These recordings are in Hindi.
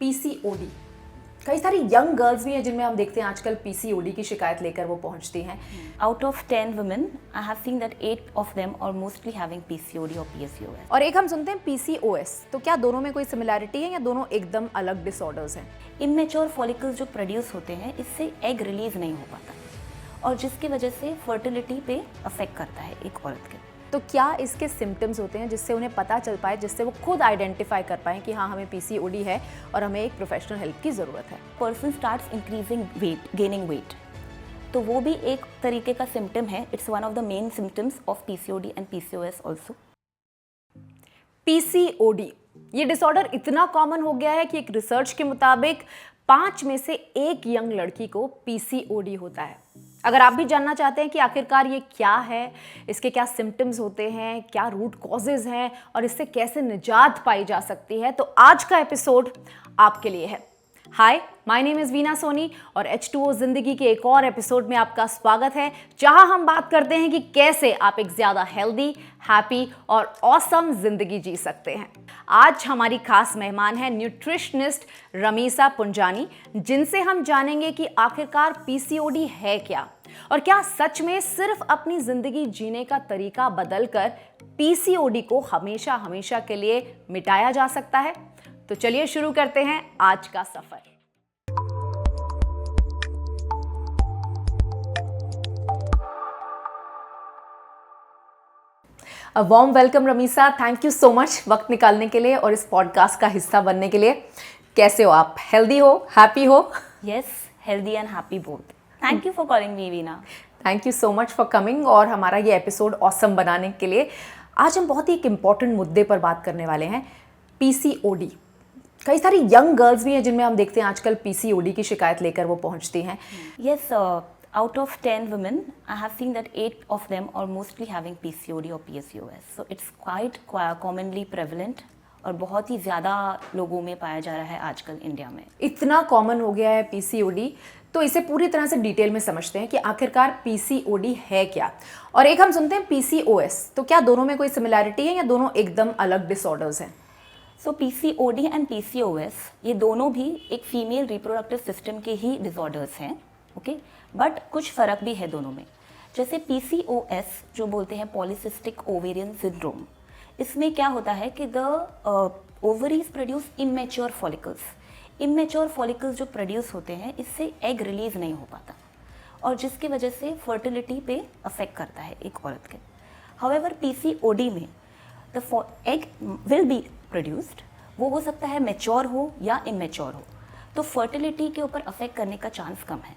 पीसीओडी, कई सारी यंग गर्ल्स भी हैं जिनमें हम देखते हैं आजकल पीसीओडी की शिकायत लेकर वो पहुंचती हैं। Out of 10 women, I have seen that 8 of them are mostly having PCOD or PCOS. और एक हम सुनते हैं पीसीओएस, तो क्या दोनों में कोई सिमिलैरिटी है या दोनों एकदम अलग डिसऑर्डर्स हैं? इमेच्योर फॉलिकल्स जो प्रोड्यूस होते हैं, इससे एग रिलीज नहीं हो पाता और जिसकी वजह से फर्टिलिटी पे अफेक्ट करता है एक औरत के। तो क्या इसके सिम्टम्स होते हैं जिससे उन्हें पता चल पाए, जिससे वो खुद आइडेंटिफाई कर पाएं कि हाँ हमें पीसीओडी है और हमें एक प्रोफेशनल हेल्प की ज़रूरत है? Person starts increasing weight, gaining weight, तो वो भी एक तरीके का सिम्टम है। It's one of the main symptoms of PCOD and PCOS also. PCOD ये डिसऑर्डर इतना कॉमन हो गया है कि एक रिसर्च के मुताबिक 5 में से 1 यंग लड़की को पीसीओडी होता है। अगर आप भी जानना चाहते हैं कि आखिरकार ये क्या है, इसके क्या सिम्टम्स होते हैं, क्या रूट कॉजेज हैं और इससे कैसे निजात पाई जा सकती है, तो आज का एपिसोड आपके लिए है। Hi, my name is Veena Soni और H2O जिंदगी के एक और एपिसोड में आपका स्वागत है, जहां हम बात करते हैं कि कैसे आप एक ज़्यादा हेल्दी, हैप्पी और ऑसम जिंदगी जी सकते हैं। आज हमारी खास मेहमान है न्यूट्रिशनिस्ट रमीसा पुंजानी, जिनसे हम जानेंगे कि आखिरकार पीसीओडी है क्या और क्या सच में सिर्फ अपनी जिंदगी जीने का तरीका बदलकर पीसीओडी को हमेशा हमेशा के लिए मिटाया जा सकता है। तो चलिए शुरू करते हैं आज का सफर। A warm welcome Ramisa, thank you so much वक्त निकालने के लिए और इस पॉडकास्ट का हिस्सा बनने के लिए। कैसे हो आप? हेल्दी हो, हैप्पी हो? Yes, healthy and happy both. Thank you for calling me Veena. Thank you so much for coming और हमारा ये एपिसोड ऑसम बनाने के लिए। आज हम बहुत ही एक इम्पॉर्टेंट मुद्दे पर बात करने वाले हैं, पीसीओडी। कई सारी यंग गर्ल्स भी हैं जिनमें हम देखते हैं आजकल पीसीओडी की शिकायत लेकर वो पहुंचती हैं। Yes, out of 10 women, I have seen that 8 of them are mostly having PCOD or PCOS. So it's quite commonly prevalent और बहुत ही ज़्यादा लोगों में पाया जा रहा है आजकल इंडिया में। इतना कॉमन हो गया है पीसीओडी, तो इसे पूरी तरह से डिटेल में समझते हैं कि आखिरकार पीसीओडी है क्या। और एक हम सुनते हैं पीसीओएस, तो क्या दोनों में कोई सिमिलैरिटी है या दोनों एकदम अलग डिसऑर्डर्स हैं? सो पीसीओडी एंड पीसीओएस ये दोनों भी एक फीमेल रिप्रोडक्टिव सिस्टम के ही डिसऑर्डर्स हैं, ओके, बट कुछ फ़र्क भी है दोनों में। जैसे पीसीओएस जो बोलते हैं पॉलीसिस्टिक ओवेरियन सिंड्रोम, इसमें क्या होता है कि the ovaries produce immature follicles. Immature follicles जो प्रोड्यूस होते हैं, इससे एग रिलीज नहीं हो पाता और जिसकी वजह से फर्टिलिटी पे अफेक्ट करता है एक औरत के। हाउएवर पीसीओडी में the egg will be produced, वो हो सकता है मैच्योर हो या इमेच्योर हो, तो फर्टिलिटी के ऊपर अफेक्ट करने का चांस कम है।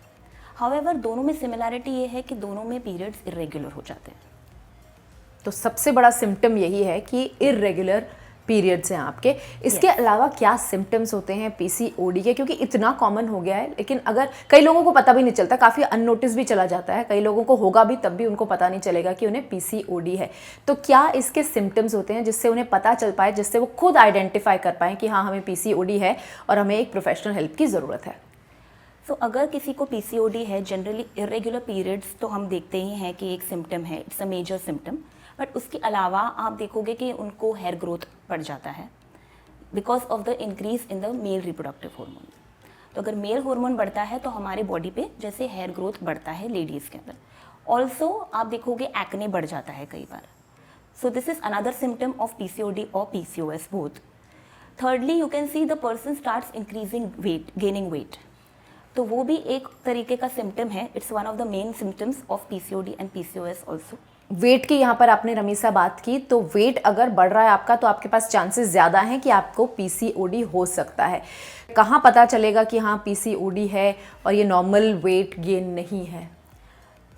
हाउएवर दोनों में सिमिलैरिटी ये है कि दोनों में पीरियड्स इरेगुलर हो जाते हैं। तो सबसे बड़ा सिम्टम यही है कि इरेगुलर पीरियड्स हैं आपके। इसके अलावा क्या सिम्टम्स होते हैं पीसीओडी के, क्योंकि इतना कॉमन हो गया है, लेकिन अगर कई लोगों को पता भी नहीं चलता, काफ़ी अननोटिस भी चला जाता है, कई लोगों को होगा भी तब भी उनको पता नहीं चलेगा कि उन्हें पीसीओडी है। तो क्या इसके सिम्टम्स होते हैं जिससे उन्हें पता चल पाए, जिससे वो खुद आइडेंटिफाई कर पाएँ कि हाँ हमें पीसीओडी है और हमें एक प्रोफेशनल हेल्प की ज़रूरत है? तो अगर किसी को पीसीओडी है, जनरली इरेगुलर पीरियड्स तो हम देखते ही हैं कि एक सिम्टम है, it's a major symptom, but उसके अलावा आप देखोगे कि उनको हेयर ग्रोथ बढ़ जाता है because of the increase in the male reproductive hormone. तो अगर मेल हार्मोन बढ़ता है तो हमारे बॉडी पे जैसे हेयर ग्रोथ बढ़ता है लेडीज़ के अंदर। ऑल्सो आप देखोगे एक्ने बढ़ जाता है कई बार। So this is another symptom of PCOD और PCOS both. Thirdly, you can see the person starts increasing weight, gaining weight, तो वो भी एक तरीके का सिम्टम है। It's one of the main symptoms of PCOD and PCOS also. Weight की यहाँ पर आपने रमीसा बात की, तो वेट अगर बढ़ रहा है आपका तो आपके पास चांसेस ज़्यादा हैं कि आपको पीसीओडी हो सकता है। कहाँ पता चलेगा कि हाँ पीसीओडी है और ये नॉर्मल वेट गेन नहीं है?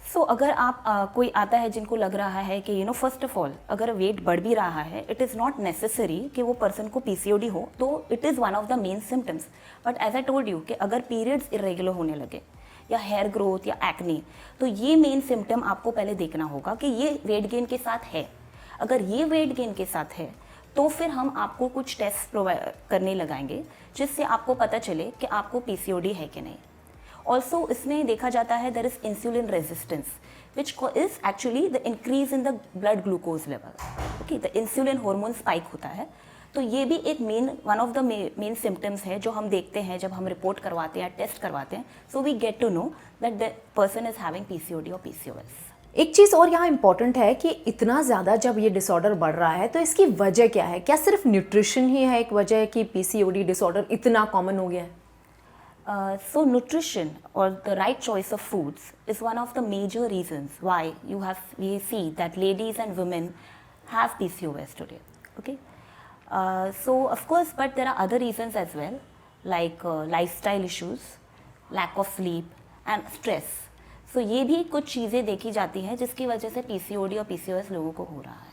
सो अगर आप कोई आता है जिनको लग रहा है कि फर्स्ट ऑफ ऑल अगर वेट बढ़ भी रहा है, इट इज़ नॉट नेसेसरी कि वो पर्सन को पीसीओडी हो, तो it is one of the main symptoms. But as I told you कि अगर पीरियड्स इरेगुलर होने लगे या हेयर ग्रोथ या एक्ने, तो ये मेन सिम्टम आपको पहले देखना होगा कि ये वेट गेन के साथ है। अगर ये वेट गेन के साथ है तो फिर हम आपको कुछ टेस्ट प्रोवाइड करने लगाएंगे जिससे आपको पता चले कि आपको पीसीओडी है कि नहीं। ऑल्सो इसमें देखा जाता है there is insulin resistance which is actually the increase in the blood glucose level. Okay, the insulin hormone spike होता है तो ये भी एक one of the main symptoms है जो हम देखते हैं जब हम रिपोर्ट करवाते हैं, टेस्ट करवाते हैं. So we get to know that the person is having PCOD और पीसीओएस. एक चीज़ और यहाँ इम्पॉर्टेंट है कि इतना ज़्यादा जब ये डिसऑर्डर बढ़ रहा है तो इसकी वजह क्या है? क्या सिर्फ न्यूट्रिशन ही है एक वजह कि पीसीओडी डिसऑर्डर इतना कॉमन हो गया है? So nutrition or the right choice of foods is one of the major reasons why we see that ladies and women have PCOS today. Okay, so of course, but there are other reasons as well, like lifestyle issues, lack of sleep and stress. So ये भी कुछ चीज़ें देखी जाती हैं जिसकी वजह से PCOD और PCOS लोगों को हो रहा है.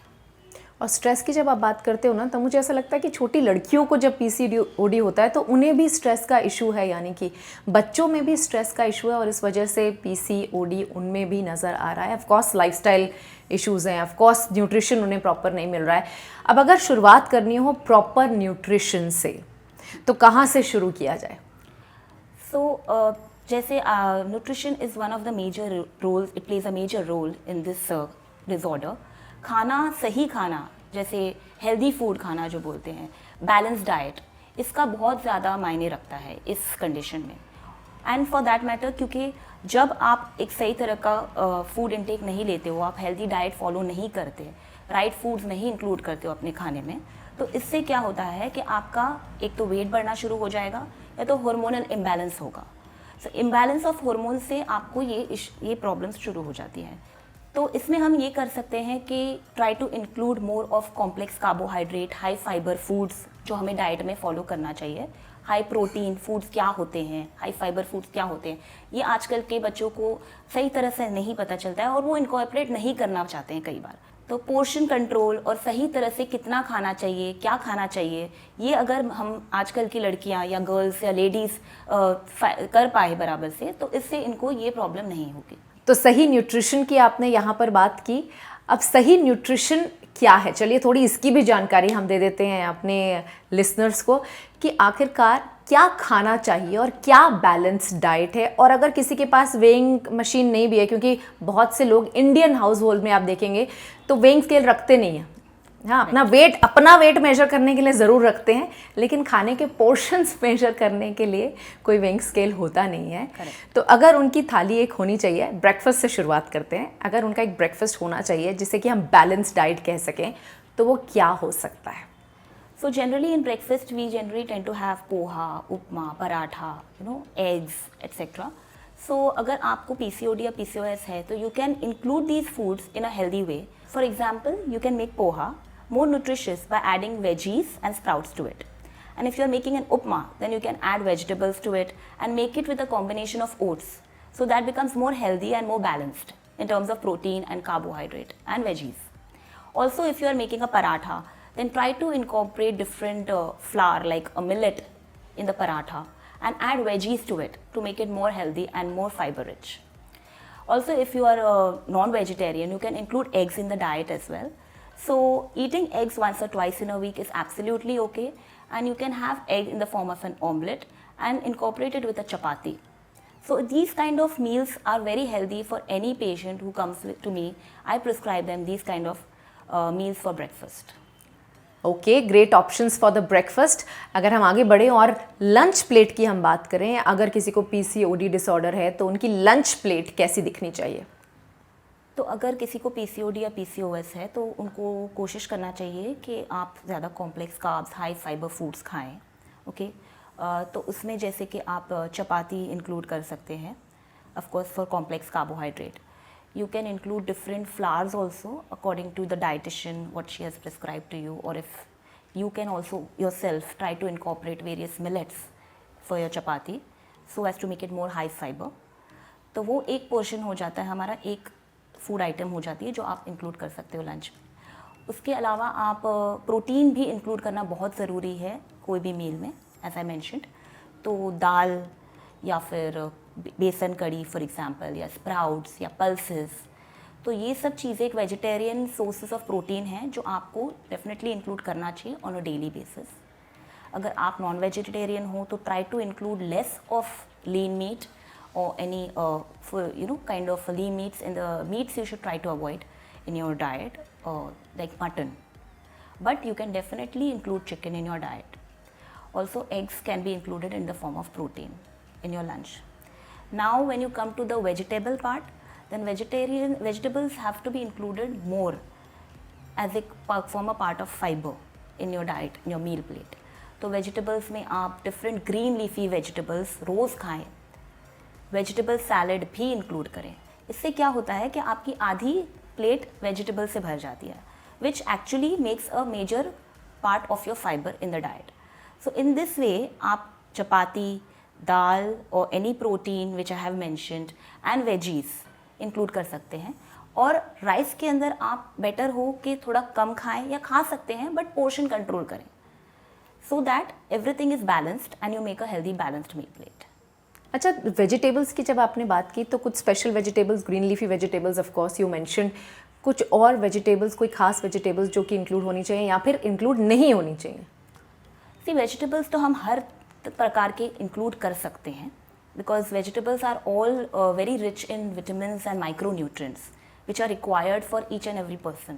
और स्ट्रेस की जब आप बात करते हो ना तो मुझे ऐसा लगता है कि छोटी लड़कियों को जब पीसीओडी होता है तो उन्हें भी स्ट्रेस का इशू है, यानी कि बच्चों में भी स्ट्रेस का इशू है और इस वजह से पीसीओडी उनमें भी नज़र आ रहा है. ऑफ कोर्स लाइफस्टाइल इश्यूज़ हैं, ऑफ कोर्स न्यूट्रिशन उन्हें प्रॉपर नहीं मिल रहा है. अब अगर शुरुआत करनी हो प्रॉपर न्यूट्रिशन से तो कहाँ से शुरू किया जाए? So जैसे nutrition is one of the major roles, it plays a major role in this disorder. खाना, सही खाना, जैसे हेल्दी फूड खाना जो बोलते हैं, बैलेंस डाइट, इसका बहुत ज़्यादा मायने रखता है इस कंडीशन में. एंड फॉर दैट मैटर, क्योंकि जब आप एक सही तरह का फूड इंटेक नहीं लेते हो, आप हेल्दी डाइट फॉलो नहीं करते, राइट फूड्स नहीं इंक्लूड करते हो अपने खाने में, तो इससे क्या होता है कि आपका एक तो वेट बढ़ना शुरू हो जाएगा या तो हार्मोनल इम्बैलेंस होगा. सो इम्बैलेंस ऑफ हार्मोन से आपको ये प्रॉब्लम्स शुरू हो जाती हैं. तो इसमें हम ये कर सकते हैं कि try to include more of complex carbohydrate, high fibre foods जो हमें डाइट में फॉलो करना चाहिए. हाई प्रोटीन फूड्स क्या होते हैं, हाई फाइबर फूड्स क्या होते हैं, ये आजकल के बच्चों को सही तरह से नहीं पता चलता है और वो इनकॉर्पोरेट नहीं करना चाहते हैं कई बार. तो पोर्शन कंट्रोल और सही तरह से कितना खाना चाहिए, क्या खाना चाहिए, ये अगर हम आजकल की लड़कियां या गर्ल्स या लेडीज़ कर पाए बराबर से, तो इससे इनको ये प्रॉब्लम नहीं होगी. तो सही न्यूट्रिशन की आपने यहाँ पर बात की. अब सही न्यूट्रिशन क्या है, चलिए थोड़ी इसकी भी जानकारी हम दे देते हैं अपने लिसनर्स को कि आखिरकार क्या खाना चाहिए और क्या बैलेंस डाइट है. और अगर किसी के पास वेइंग मशीन नहीं भी है, क्योंकि बहुत से लोग इंडियन हाउस होल्ड में आप देखेंगे तो वेइंग स्केल रखते नहीं हैं. हाँ, अपना वेट मेजर करने के लिए ज़रूर रखते हैं, लेकिन खाने के पोर्शंस मेजर करने के लिए कोई वेइंग स्केल होता नहीं है. तो अगर उनकी थाली एक होनी चाहिए, ब्रेकफास्ट से शुरुआत करते हैं, अगर उनका एक ब्रेकफास्ट होना चाहिए जिसे कि हम बैलेंस डाइट कह सकें, तो वो क्या हो सकता है? So generally in breakfast we generally tend to have poha, upma, paratha, eggs, etc. So अगर आपको PCOD या PCOS है तो you can include these foods in a healthy way. For example, you can make poha more nutritious by adding veggies and sprouts to it. And if you are making an upma, then you can add vegetables to it and make it with a combination of oats. So that becomes more healthy and more balanced in terms of protein and carbohydrate and veggies. Also, if you are making a paratha, then try to incorporate different flour like a millet in the paratha and add veggies to it to make it more healthy and more fiber rich. Also, if you are a non-vegetarian, you can include eggs in the diet as well. So eating eggs once or twice in a week is absolutely okay, and you can have egg in the form of an omelette and incorporate it with a chapati. So these kind of meals are very healthy for any patient who comes to me. I prescribe them these kind of meals for breakfast. Okay, great options for the breakfast. अगर हम आगे बढ़ें और लंच प्लेट की हम बात करें, अगर किसी को पीसीओडी डिसऑर्डर है तो उनकी लंच प्लेट कैसी दिखनी चाहिए? तो अगर किसी को पीसीओडी या पीसीओएस है तो उनको कोशिश करना चाहिए कि आप ज़्यादा complex carbs, high fibre foods खाएं. ओके, तो उसमें जैसे कि आप चपाती इंक्लूड कर सकते हैं, of course for complex carbohydrate. You can include different flours also according to the dietitian what she has prescribed to you, or if you can also yourself try to incorporate various millets for your chapati so as to make it more high fiber. तो वो एक पोर्शन हो जाता है हमारा, एक फूड आइटम हो जाती है जो आप इंक्लूड कर सकते हो लंच में. उसके अलावा आप प्रोटीन भी इंक्लूड करना बहुत ज़रूरी है कोई भी मील में, एज आई मैंशनड. तो दाल या फिर बेसन कड़ी फॉर एग्जांपल, या स्प्राउट्स या पल्सेस, तो ये सब चीज़ें एक वेजिटेरियन सोर्सेज ऑफ प्रोटीन हैं जो आपको डेफिनेटली इंक्लूड करना चाहिए ऑन अ डेली बेसिस. अगर आप नॉन वेजिटेरियन हो तो try to include less of lean meat or any kind of lean meats. In the meats you should try to avoid in your diet, like mutton but you can definitely include chicken in your diet. Also, eggs can be included in the form of protein in your lunch. Now, when you come to the vegetable part, then vegetables have to be included more as they form a part of fiber in your diet, in your meal plate. तो vegetables में आप different green leafy vegetables रोज़ खाएं, vegetable salad भी include करें. इससे क्या होता है कि आपकी आधी प्लेट vegetable से भर जाती है, which actually makes a major part of your fiber in the diet. So in this way, आप चपाती, दाल और any protein which I have mentioned and veggies include कर सकते हैं. और राइस के अंदर आप बेटर हो कि थोड़ा कम खाएं या खा सकते हैं बट पोर्शन कंट्रोल करें, so that everything is balanced and you make a healthy balanced meal plate. अच्छा, वेजिटेबल्स की जब आपने बात की तो कुछ special vegetables, green leafy vegetables of course you mention, कुछ और वेजिटेबल्स, कोई खास वेजिटेबल्स जो कि इंक्लूड होनी चाहिए या फिर इंक्लूड नहीं होनी चाहिए? सी वेजिटेबल्स तो हम हर प्रकार के इंक्लूड कर सकते हैं because vegetables are all very rich in vitamins and micro nutrients which are required for each and every person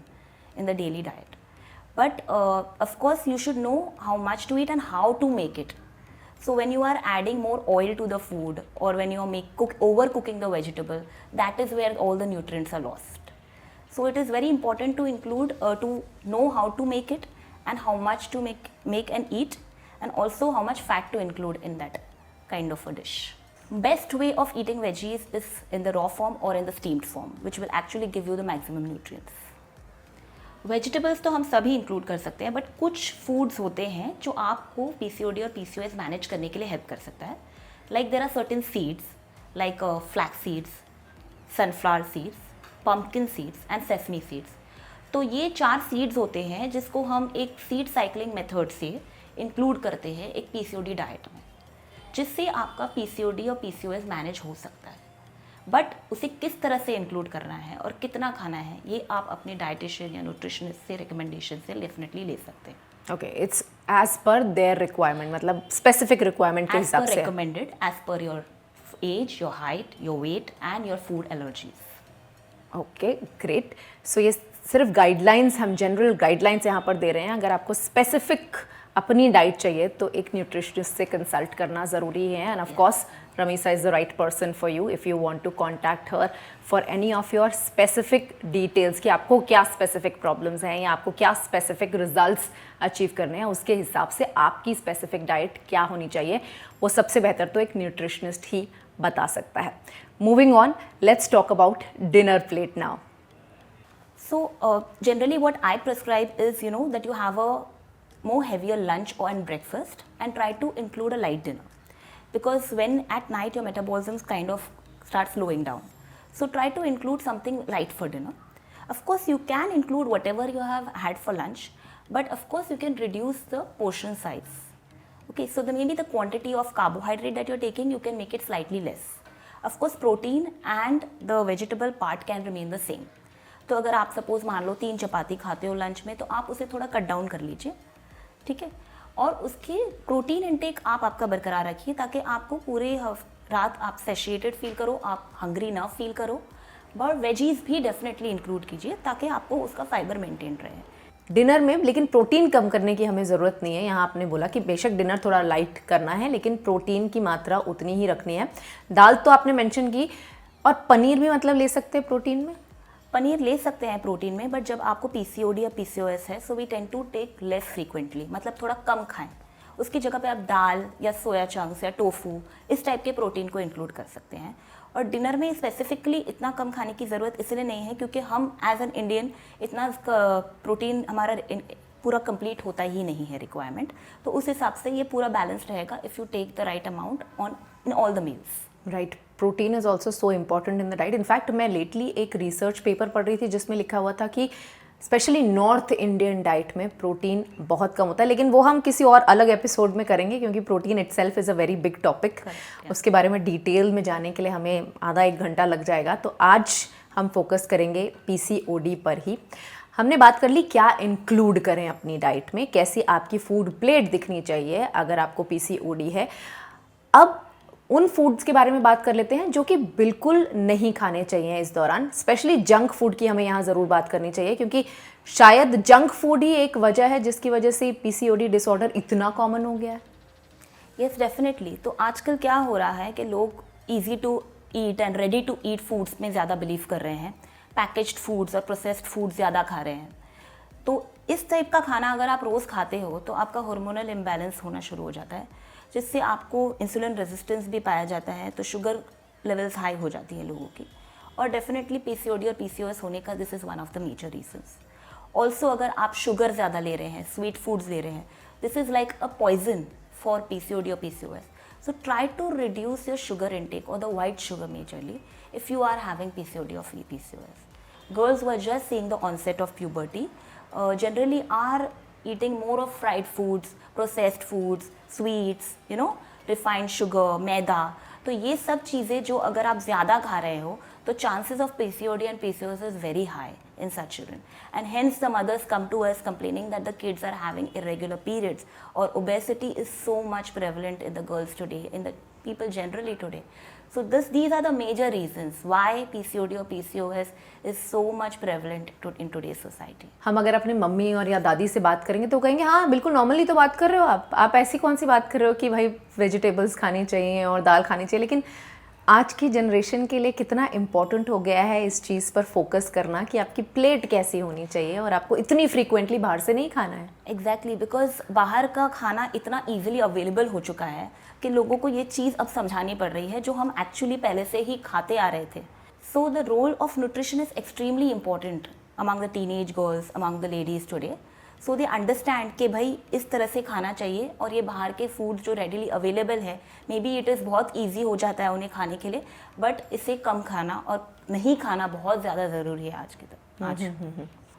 in the daily diet. But of course you should know how much to eat and how to make it. So when you are adding more oil to the food or when you are overcooking the vegetable, that is where all the nutrients are lost. So it is very important to include, to know how to make it and how much to make and eat, and also how much fat to include in that kind of a dish. Best way of eating veggies is in the raw form or in the steamed form, which will actually give you the maximum nutrients. Vegetables तो हम सभी इंक्लूड कर सकते हैं, बट कुछ फूड्स होते हैं जो आपको PCOD और PCOS मैनेज करने के लिए हेल्प कर सकता है. Like there are certain seeds like flax seeds, sunflower seeds, pumpkin seeds and sesame seeds. तो ये 4 सीड्स होते हैं जिसको हम एक सीड साइक्लिंग मेथड से इंक्लूड करते हैं एक PCOD डाइट में, जिससे आपका PCOD और PCOS मैनेज हो सकता है. बट उसे किस तरह से इंक्लूड करना है और कितना खाना है, ये आप अपने डाइटिशियन या न्यूट्रिशनिस्ट से रिकमेंडेशन से डेफिनेटली ले सकते हैं. Okay, it's age per their requirement, मतलब स्पेसिफिक रिक्वायरमेंट के हिसाब से recommended age per your age, your height, your weight and your food allergies. Okay, great. So ये सिर्फ गाइडलाइंस, हम जनरल गाइडलाइंस यहाँ पर दे रहे हैं. अगर आपको स्पेसिफिक अपनी डाइट चाहिए तो एक न्यूट्रिशनिस्ट से कंसल्ट करना ज़रूरी है. End of course Ramisa is the right person for you if you want to contact her for any of your specific details कि आपको क्या specific problems हैं या आपको क्या specific results achieve करने हैं, उसके हिसाब से आपकी specific diet क्या होनी चाहिए वो सबसे बेहतर तो एक nutritionist ही बता सकता है. Moving on, let's talk about dinner plate now. So generally what I prescribe is, you know, that you have a more heavier lunch or and breakfast and try to include a light dinner. Because when at night your metabolism kind of starts slowing down, so try to include something light for dinner. Of course you can include whatever you have had for lunch, but of course you can reduce the portion size. Okay, so maybe the quantity of carbohydrate that you're taking, you can make it slightly less. Of course protein and the vegetable part can remain the same. तो अगर आप सपोज मान लो 3 चपाती खाते हो लंच में, तो आप उसे थोड़ा कट डाउन कर लीजिए, ठीक है, और उसकी प्रोटीन इनटेक आप आपका बरकरार रखिए ताकि आपको पूरे रात आप सैटिस्फाइड फील करो, आप हंग्री ना फील करो. बट वेजीज भी डेफिनेटली इंक्लूड कीजिए ताकि आपको उसका फाइबर मेंटेन रहे डिनर में. लेकिन प्रोटीन कम करने की हमें ज़रूरत नहीं है. यहाँ आपने बोला कि बेशक डिनर थोड़ा लाइट करना है लेकिन प्रोटीन की मात्रा उतनी ही रखनी है. दाल तो आपने मेंशन की, और पनीर भी मतलब ले सकते हैं प्रोटीन में? पनीर ले सकते हैं प्रोटीन में, बट जब आपको PCOD या PCOS है, so we tend to take less frequently, मतलब थोड़ा कम खाएं. उसकी जगह पे आप दाल या सोया चंक्स या टोफू इस टाइप के प्रोटीन को इंक्लूड कर सकते हैं. और डिनर में स्पेसिफिकली इतना कम खाने की ज़रूरत इसलिए नहीं है क्योंकि हम एज एन इंडियन इतना प्रोटीन हमारा पूरा कंप्लीट होता ही नहीं है रिक्वायरमेंट. तो उस हिसाब से ये पूरा बैलेंस्ड रहेगा if you take the right amount on in all the meals. Right, protein is also so important in the diet. In fact मैं लेटली एक रिसर्च पेपर पढ़ रही थी जिसमें लिखा हुआ था कि स्पेशली नॉर्थ इंडियन डाइट में प्रोटीन बहुत कम होता है. लेकिन वो हम किसी और अलग एपिसोड में करेंगे क्योंकि protein itself is a very big topic. उसके बारे में डिटेल में जाने के लिए हमें आधा 1 घंटा लग जाएगा. तो आज हम फोकस करेंगे PCOD पर ही. हमने बात कर ली क्या इंक्लूड करें अपनी डाइट में, कैसी आपकी फूड प्लेट दिखनी चाहिए अगर आपको PCOD है. अब उन फूड्स के बारे में बात कर लेते हैं जो कि बिल्कुल नहीं खाने चाहिए इस दौरान। स्पेशली जंक फूड की हमें यहाँ ज़रूर बात करनी चाहिए, क्योंकि शायद जंक फूड ही एक वजह है जिसकी वजह से पीसीओडी डिसऑर्डर इतना कॉमन हो गया है। Yes definitely. तो आजकल क्या हो रहा है कि लोग easy to eat and ready to eat foods में ज़्यादा बिलीव कर रहे हैं, पैकेज्ड फूड्स और प्रोसेस्ड फूड ज़्यादा खा रहे हैं। तो इस टाइप का खाना अगर आप रोज़ खाते हो तो आपका हार्मोनल इम्बैलेंस होना शुरू हो जाता है, जिससे आपको इंसुलिन रेजिस्टेंस भी पाया जाता है, तो शुगर लेवल्स हाई हो जाती हैं लोगों की। और डेफिनेटली पीसीओडी और पीसीओएस होने का this is one of the major reasons. Also अगर आप शुगर ज़्यादा ले रहे हैं, स्वीट फूड्स ले रहे हैं, this is like a poison for PCOD और PCOS. So try to reduce your sugar intake or the white sugar majorly if you are having PCOD or PCOS. Girls who are just seeing the onset of puberty generally are eating more of fried foods, processed foods, sweets, refined sugar, मैदा. तो ये सब चीज़ें जो अगर आप ज़्यादा खा रहे हो तो chances of PCOD and PCOS is very high in such children, and hence the mothers come to us complaining that the kids are having irregular periods, or obesity is so much prevalent in the girls today, in the people generally today. So these are the major reasons why PCOD or PCOS is so much prevalent in today's society. हम अगर अपने मम्मी और या दादी से बात करेंगे तो कहेंगे हाँ बिल्कुल नॉर्मली तो बात कर रहे हो आप ऐसी कौन सी बात कर रहे हो कि भाई वेजिटेबल्स खानी चाहिए और दाल खानी चाहिए। लेकिन आज की जनरेशन के लिए कितना इम्पोर्टेंट हो गया है इस चीज़ पर फोकस करना कि आपकी प्लेट कैसी होनी चाहिए और आपको इतनी फ्रीक्वेंटली बाहर से नहीं खाना है। एग्जैक्टली, बिकॉज बाहर का खाना इतना ईजिली अवेलेबल हो चुका है कि लोगों को ये चीज़ अब समझानी पड़ रही है जो हम एक्चुअली पहले से ही खाते आ रहे थे। So the role of nutrition is extremely important among the teenage girls, among the ladies today. So they understand कि भाई इस तरह से खाना चाहिए, और ये बाहर के फूड जो रेडीली अवेलेबल है, मे बी इट इज़ बहुत ईजी हो जाता है उन्हें खाने के लिए, बट इसे कम खाना और नहीं खाना बहुत ज़्यादा ज़रूरी है आज के आज।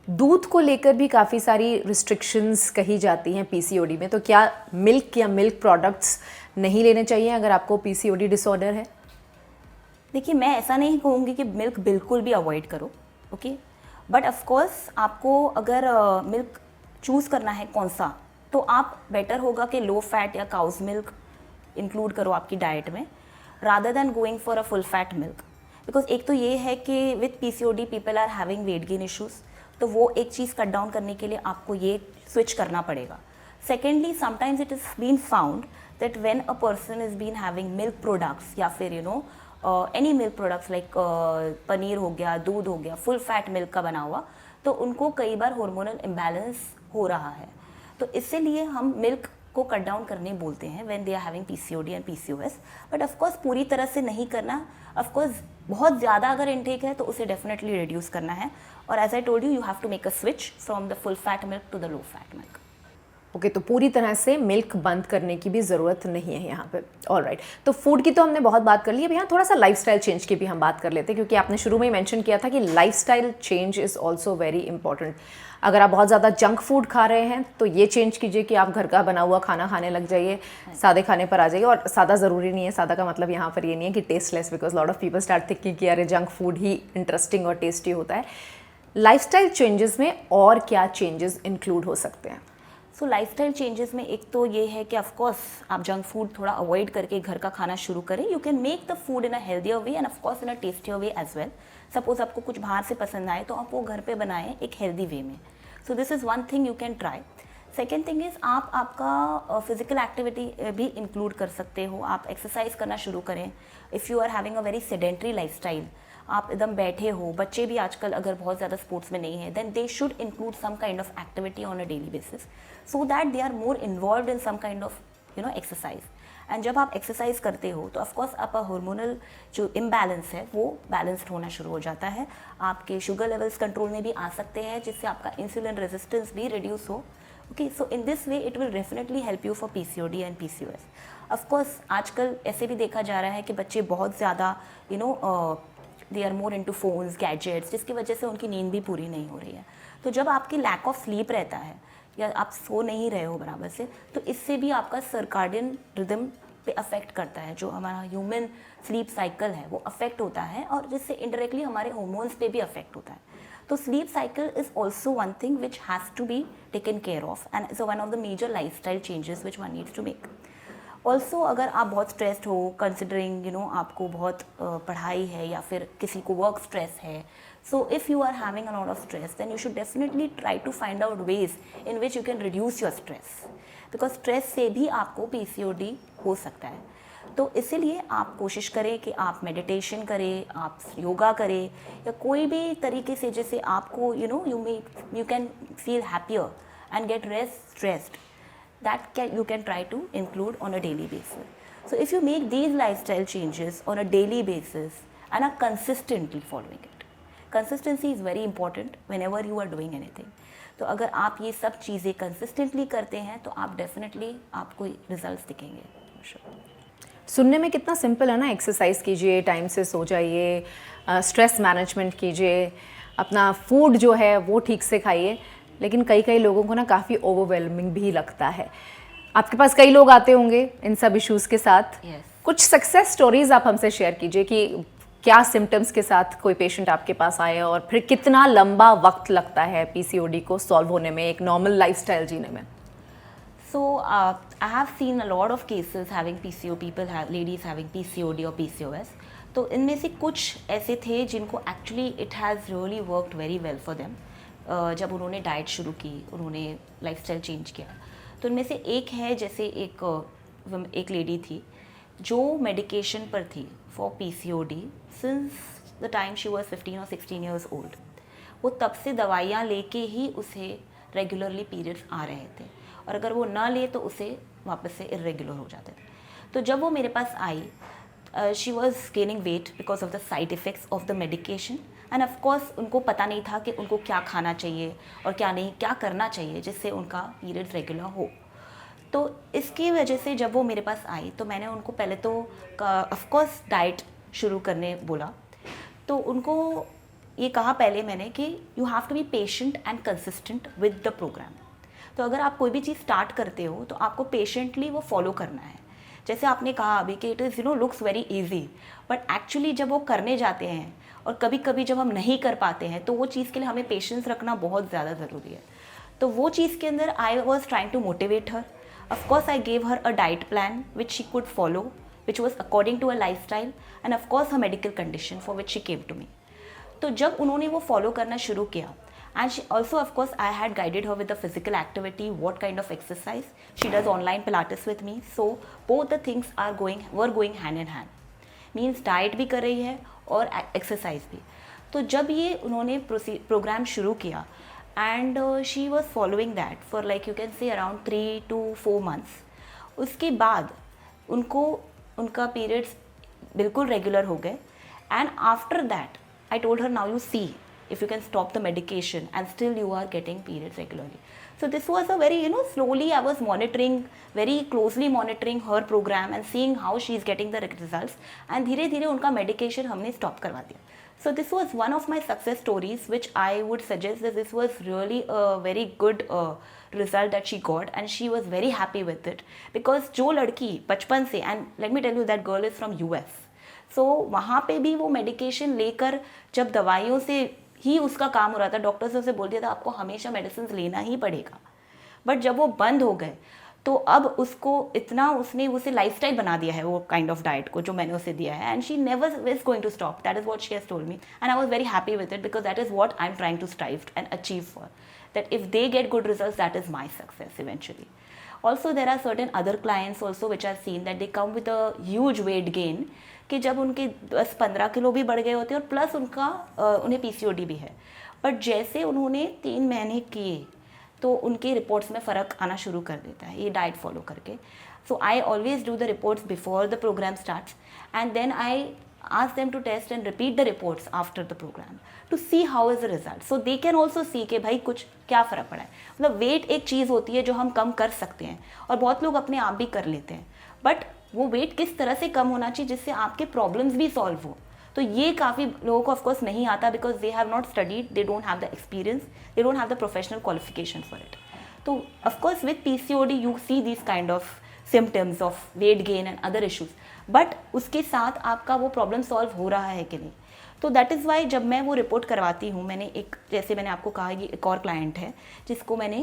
दूध को लेकर भी काफ़ी सारी रिस्ट्रिक्शंस कही जाती हैं पीसीओडी में, तो क्या मिल्क या मिल्क प्रोडक्ट्स नहीं लेने चाहिए अगर आपको पीसीओडी डिसऑर्डर है? देखिए, मैं ऐसा नहीं कहूँगी कि मिल्क बिल्कुल भी अवॉइड करो, ओके, बट ऑफकोर्स आपको अगर मिल्क चूज़ करना है कौन सा, तो आप बेटर होगा कि लो फैट या काउज मिल्क इंक्लूड करो आपकी डाइट में, rather than going for a full fat milk. Because एक तो ये है कि with PCOD people are having weight gain issues, तो वो एक चीज़ कट डाउन करने के लिए आपको ये स्विच करना पड़ेगा। Secondly, sometimes it is been found that when a person is been having milk products या फिर any milk products like paneer हो गया, दूध हो गया, फुल फैट मिल्क का बना हुआ, तो उनको कई बार हार्मोनल इम्बैलेंस हो रहा है। तो इसीलिए हम मिल्क को कट डाउन करने बोलते हैं when they are having PCOD and PCOS. But of course पूरी तरह से नहीं करना, ऑफकोर्स बहुत ज़्यादा अगर इनटेक है तो उसे डेफिनेटली रिड्यूस करना है, और as I told you, you have to make a switch from the full fat milk to the low fat milk. Okay, तो पूरी तरह से मिल्क बंद करने की भी ज़रूरत नहीं है यहाँ पे। ऑलराइट, तो फूड की तो हमने बहुत बात कर ली, अब यहाँ थोड़ा सा लाइफस्टाइल चेंज की भी हम बात कर लेते हैं, क्योंकि आपने शुरू में ही मेंशन किया था कि lifestyle change is also very important. अगर आप बहुत ज़्यादा जंक फूड खा रहे हैं तो ये चेंज कीजिए कि आप घर का बना हुआ खाना खाने लग जाइए, सादे खाने पर आ जाइए। और सादा ज़रूरी नहीं है, सादा का मतलब यहाँ पर ये नहीं है कि tasteless, because lot of people start thinking कि अरे जंक फूड ही इंटरेस्टिंग और टेस्टी होता है। लाइफस्टाइल चेंजेस में और क्या चेंजेस इंक्लूड हो सकते हैं? सो लाइफस्टाइल चेंजेस में एक तो ये है कि ऑफकोर्स आप जंक फूड थोड़ा अवॉइड करके घर का खाना शुरू करें। You can make the food in a healthier way and of course in a tastier way as well. Suppose आपको कुछ बाहर से पसंद आए तो आप वो घर पे बनाएं एक हेल्दी वे में। So this is one thing you can try. Second thing is आप आपका फिजिकल एक्टिविटी भी इंक्लूड कर सकते हो। आप एक्सरसाइज करना शुरू करें। If you are having a very sedentary lifestyle, आप एकदम बैठे हो, बच्चे भी आजकल अगर बहुत ज़्यादा स्पोर्ट्स में नहीं है, then they should include some kind of activity on a daily basis, so that they are more involve in some kind of exercise. And जब आप एक्सरसाइज करते हो तो ऑफकोर्स आपका हार्मोनल जो इम्बैलेंस है वो बैलेंस्ड होना शुरू हो जाता है। आपके शुगर लेवल्स कंट्रोल में भी आ सकते हैं, जिससे आपका इंसुलिन रेजिस्टेंस भी रिड्यूस हो। Okay, so in this way it will definitely help you for PCOD and PCOS. Of course आजकल ऐसे भी देखा जा रहा है कि बच्चे बहुत ज़्यादा they are more into phones, gadgets, जिसकी वजह से उनकी नींद भी पूरी नहीं हो रही है। तो जब आपकी लैक ऑफ स्लीप रहता है या आप सो नहीं रहे हो बराबर से, तो इससे भी आपका सर्काडियन रिदम पे अफेक्ट करता है। जो हमारा ह्यूमन स्लीप साइकिल है वो अफेक्ट होता है, और जिससे इनडायरेक्टली हमारे हॉर्मोन्स पे भी अफेक्ट होता है। तो sleep cycle is also one thing which has to be taken care of, and is one of the major life style changes which one needs to make. Also अगर आप बहुत स्ट्रेस्ड हो, कंसिडरिंग आपको बहुत पढ़ाई है या फिर किसी को वर्क स्ट्रेस है, so if you are having a lot of stress then you should definitely try to find out ways in which you can reduce your stress, because stress से भी आपको PCOD हो सकता है। तो इसीलिए आप कोशिश करें कि आप मेडिटेशन करें, आप योगा करें, या कोई भी तरीके से जैसे आपको you can feel happier and get less stressed, you can try to include on a daily basis. So if you make these lifestyle changes on a daily basis and are consistently following it, consistency is very important whenever you are doing anything. तो अगर आप ये सब चीज़ें consistently करते हैं तो आप definitely आपको results दिखेंगे। सुनने में कितना सिंपल है ना, एक्सरसाइज कीजिए, टाइम से सो जाइए, स्ट्रेस मैनेजमेंट कीजिए, अपना फूड जो है वो ठीक से खाइए, लेकिन कई लोगों को ना काफ़ी ओवरवेलमिंग भी लगता है। आपके पास कई लोग आते होंगे इन सब इश्यूज़ के साथ। कुछ सक्सेस स्टोरीज आप हमसे शेयर कीजिए कि क्या सिम्टम्स के साथ कोई पेशेंट आपके पास आए और फिर कितना लंबा वक्त लगता है PCOD को सॉल्व होने में, एक नॉर्मल लाइफस्टाइल जीने में। So I have seen a lot of cases having ladies having PCOD or PCOS. तो इनमें से कुछ ऐसे थे जिनको actually it has really worked very well for them. जब उन्होंने डाइट शुरू की, उन्होंने लाइफस्टाइल चेंज किया, तो इनमें से एक है, जैसे एक लेडी थी जो मेडिकेशन पर थी for PCOD since the time she was 15 और 16 ईयर्स ओल्ड। वो तब से दवाइयाँ लेके ही उसे रेगुलरली पीरियड्स आ रहे थे, और अगर वो ना ले तो उसे वापस से इरेगुलर हो जाते थे। तो जब वो मेरे पास आई, she was gaining weight because of the side effects of the medication, and of course उनको पता नहीं था कि उनको क्या खाना चाहिए और क्या नहीं, क्या करना चाहिए जिससे उनका पीरियड्स रेगुलर हो। तो इसकी वजह से जब वो मेरे पास आई तो मैंने उनको पहले तो ऑफकोर्स डाइट शुरू करने बोला। तो उनको ये कहा पहले मैंने कि you have to be patient and consistent with the programme. तो अगर आप कोई भी चीज़ स्टार्ट करते हो तो आपको पेशेंटली वो फॉलो करना है। जैसे आपने कहा अभी कि it is looks very easy, but actually जब वो करने जाते हैं और कभी कभी जब हम नहीं कर पाते हैं तो वो चीज़ के लिए हमें पेशेंस रखना बहुत ज़्यादा ज़रूरी है। तो वो चीज़ के अंदर I was trying to motivate her. Of course I gave her a diet plan which she could follow, which was according to a life style and of course her medical condition for which she came to me. तो जब उन्होंने वो फॉलो करना शुरू किया, and she also of course I had guided her with the physical activity, what kind of exercise. She does online Pilates with me, so both the things were going hand in hand, means diet भी कर रही है और exercise भी। तो जब ये उन्होंने प्रोग्राम शुरू किया and she was following that for like you can say around 3 to 4 months, उसके बाद उनका पीरियड्स बिल्कुल रेगुलर हो गए। and after that I told her, now you see if you can stop the medication and still you are getting periods regularly. So this was a very, slowly I was very closely monitoring her program and seeing how she is getting the results, and धीरे धीरे उनका medication हमने stop करवा दिया। So this was one of my success stories which I would suggest that this was really a very good result that she got, and she was very happy with it, because जो लड़की बचपन से, and let me tell you that girl is from US, so वहाँ पे भी वो मेडिकेशन लेकर जब दवाइयों से ही उसका काम हो रहा था, डॉक्टर्स ने उसे बोल दिया था आपको हमेशा मेडिसिन लेना ही पड़ेगा, बट जब वो बंद हो गए तो अब उसको इतना उसने उसे लाइफस्टाइल बना दिया है वो काइंड ऑफ डाइट को जो मैंने उसे दिया है, and she never is going to stop. That is what she has told me, and I was very happy with it, because that is what I am trying to strive and achieve for, that if they get good results that is my success eventually. Also there are certain other clients also which I've seen that they come with a huge weight gain, कि जब उनके 10-15 किलो भी बढ़ गए होते हैं और प्लस उन्हें PCOD भी है, बट जैसे उन्होंने 3 महीने किए तो उनके रिपोर्ट्स में फ़र्क आना शुरू कर देता है ये डाइट फॉलो करके। So I always do the reports before the programme starts, and then I ask them to test and repeat the reports after the program to see how is the result, so they can also see कि भाई कुछ क्या फ़र्क पड़ा है। मतलब वेट एक चीज़ होती है जो हम कम कर सकते हैं और बहुत लोग अपने आप भी कर लेते हैं, बट वो वेट किस तरह से कम होना चाहिए जिससे आपके प्रॉब्लम्स भी सॉल्व हो, तो ये काफ़ी लोगों को ऑफकोर्स नहीं आता, because they have not studied, they don't have the experience, they don't have the professional qualification for it. तो of course with PCOD you see this kind of symptoms of weight gain and other issues, but उसके साथ आपका वो प्रॉब्लम सॉल्व हो रहा है कि नहीं। तो दैट इज़ वाई जब मैं वो रिपोर्ट करवाती हूँ, जैसे मैंने आपको कहा कि एक और क्लाइंट है जिसको मैंने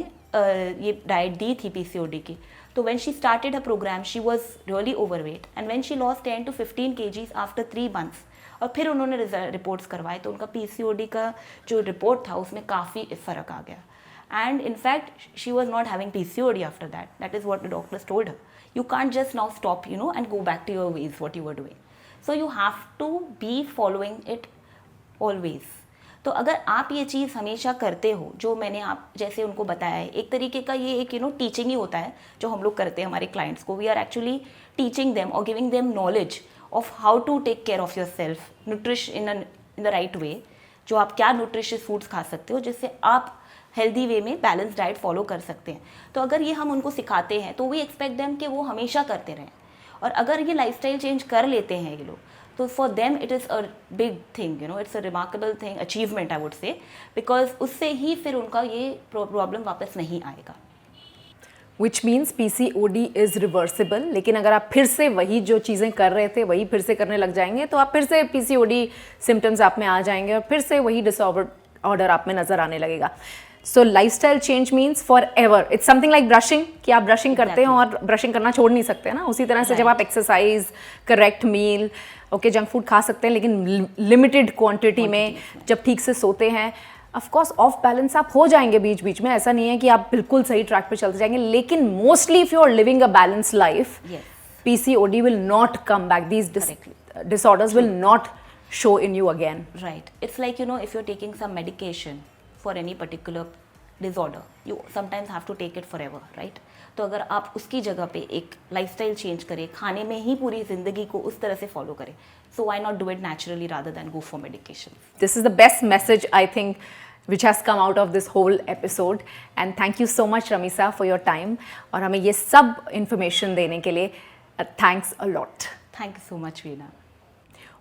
ये डाइट दी थी PCOD की, तो when she started her program she was really overweight and when she lost 10 to 15 kgs after 3 months और फिर उन्होंने रिपोर्ट्स करवाए तो उनका PCOD का जो रिपोर्ट था उसमें काफ़ी फ़र्क आ गया and in fact she was not having PCOD after that is what the doctors told her. You can't just now stop, and go back to your ways, what you were doing. So you have to be following it always. तो अगर आप ये चीज़ हमेशा करते हो जो मैंने आप जैसे उनको बताया है, एक तरीके का ये एक टीचिंग ही होता है जो हम लोग करते हैं हमारे क्लाइंट्स को. We are actually teaching them और giving them knowledge of how to take care of yourself, nourish in the right way, जो आप क्या न्यूट्रिशियस फूड्स खा सकते हो जिससे आप हेल्दी वे में बैलेंस डाइट फॉलो कर सकते हैं. तो अगर ये हम उनको सिखाते हैं तो वी एक्सपेक्ट देम कि वो हमेशा करते रहें. और अगर ये लाइफस्टाइल चेंज कर लेते हैं ये लोग तो for them it is a big thing, it's a remarkable thing, achievement I would say, because उससे ही फिर उनका ये प्रॉब्लम वापस नहीं आएगा. Which means PCOD is reversible. लेकिन अगर आप फिर से वही जो चीज़ें कर रहे थे वही फिर से करने लग जाएंगे तो आप फिर से PCOD सिम्टम्स आप में आ जाएंगे और फिर से वही डिसऑर्डर आप में नज़र आने लगेगा. So lifestyle change means forever. It's something like brushing, कि आप ब्रशिंग करते हो और ब्रशिंग करना छोड़ नहीं सकते ना. उसी तरह से जब आप एक्सरसाइज, करेक्ट मील, ओके जंक फूड खा सकते हैं लेकिन लिमिटेड क्वांटिटी में, जब ठीक से सोते हैं, ऑफ कोर्स ऑफ बैलेंस आप हो जाएंगे बीच बीच में. ऐसा नहीं है कि आप बिल्कुल सही ट्रैक पे चलते जाएंगे, लेकिन mostly if you are living a balance life, PCOD will not come back. These disorders will not show in you again. Right. It's like, if you're taking some medication for any particular disorder, you sometimes have to take it forever, right? तो अगर आप उसकी जगह पे एक लाइफस्टाइल चेंज करें, खाने में ही पूरी ज़िंदगी को उस तरह से फॉलो करें, so why not do it naturally rather than go for medication? This is the best message I think which has come out of this whole episode, and thank you so much Ramisa for your time और हमें ये सब information देने के लिए thanks a lot. Thank you so much Veena.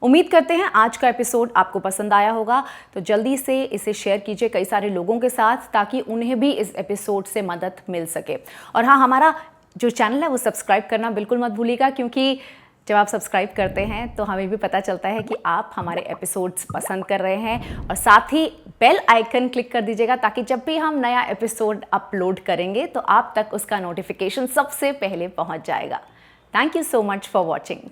उम्मीद करते हैं आज का एपिसोड आपको पसंद आया होगा, तो जल्दी से इसे शेयर कीजिए कई सारे लोगों के साथ ताकि उन्हें भी इस एपिसोड से मदद मिल सके. और हाँ, हमारा जो चैनल है वो सब्सक्राइब करना बिल्कुल मत भूलिएगा, क्योंकि जब आप सब्सक्राइब करते हैं तो हमें भी पता चलता है कि आप हमारे एपिसोड्स पसंद कर रहे हैं. और साथ ही बेल आइकन क्लिक कर दीजिएगा ताकि जब भी हम नया एपिसोड अपलोड करेंगे तो आप तक उसका नोटिफिकेशन सबसे पहले पहुंच जाएगा. Thank you so much for watching.